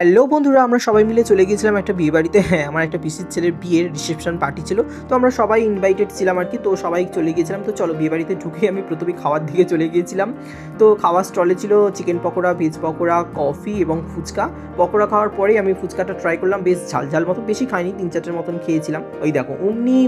Hello বন্ধুরা, আমরা সবাই মিলে চলে গিয়েছিলাম একটা বিয়ে বাড়িতে। হ্যাঁ, আমার একটা পিসির ছেলের বিয়ের রিসেপশন পার্টি ছিল। তো আমরা সবাই ইনভাইটেড ছিলাম আর কি। তো সবাই চলে গিয়েছিলাম। তো চলো বিয়ে বাড়িতে ঢুকেই আমি প্রথমেই খাওয়ার দিকে চলে গিয়েছিলাম। তো খাওয়ার স্টলে ছিল chicken pakora, veg pakora, coffee এবং ফুচকা। পকোড়া খাওয়ার পরেই আমি ফুচকাটা ট্রাই করলাম, বেশ ঝাল ঝাল মতো, বেশি খাইনি, ৩-৪টের মতন খেয়েছিলাম। ওই দেখো অমনি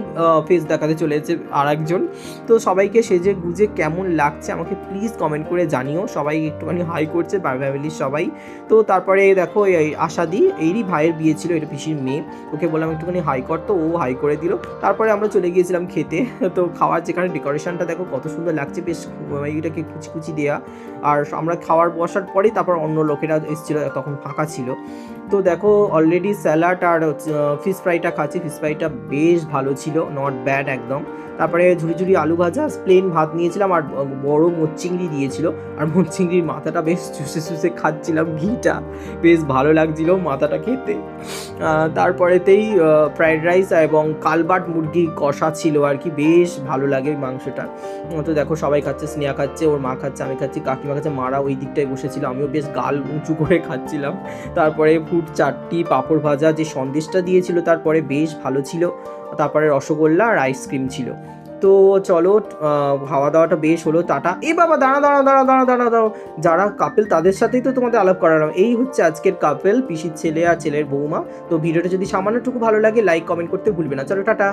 ফেস দেখাতে চলে এসেছে আরেকজন। তো সবাইকে সেজে গুজে কেমন লাগছে আমাকে প্লিজ কমেন্ট করে জানিও। সবাই একটুখানি হাই করছে, ফ্যামিলির সবাই। তো তারপরে দেখো এই আশাদি, এরই ভাইয়ের বিয়ে ছিল, এটা পিসির মেয়ে। ওকে বললাম একটুখানি হাই কর, তো ও হাই করে দিল। তারপরে আমরা চলে গিয়েছিলাম খেতে। তো খাওয়ার যেখানে ডেকোরেশনটা দেখো কত সুন্দর লাগছে, বেশ এটাকে কুচি কুচি দেওয়া। আর আমরা খাওয়ার বসার পরেই তারপর অন্য লোকেরা এসেছিলো, তখন ফাঁকা ছিল। তো দেখো অলরেডি স্যালাড আর ফিশ ফ্রাইটা খাচ্ছি। ফিশ ফ্রাইটা বেশ ভালো ছিল, নট ব্যাড একদম। তারপরে ঝুড়ি ঝুড়ি আলু ভাজা, প্লেন ভাত নিয়েছিলাম আর বড় মোচ চিংড়ি দিয়েছিল। আর মোচ চিংড়ির মাথাটা বেশ চুষে চুষে খাচ্ছিলাম, ঘিটা বেশ ভালো লাগছিল মাথাটা খেতে। তারপরেতেই ফ্রায়েড রাইস এবং কালবাট মুরগির কষা ছিল আর কি, বেশ ভালো লাগে মাংসটা। তো দেখো সবাই খাচ্ছে, স্নেহা খাচ্ছে, ওর মা খাচ্ছে, আমি খাচ্ছি, কাকিমা খাচ্ছে, মারা ওই দিকটায় বসেছিল, আমিও বেশ গাল উঁচু করে খাচ্ছিলাম। তারপরে ফুড চাটনি, পাঁপড় ভাজা, যে সন্দেশটা দিয়েছিল তারপরে বেশ ভালো ছিল। তারপরে রসগোল্লা আর আইসক্রিম ছিল। তো চলো খাওয়া দাওয়াটা বেশ হলো, টাটা। এ বাবা, দাঁড়া দাঁড়া দাঁড়া দাঁড়া দাঁড়া দাঁড়া, যারা কাপেল তাদের সাথেই তো তোমাদের আলাপ করালাম। এই হচ্ছে আজকের কাপেল, পিসির ছেলে আর ছেলের বৌমা। তো ভিডিওটা যদি সামান্যটুকু ভালো লাগে লাইক কমেন্ট করতে ভুলবে না। চলো টাটা।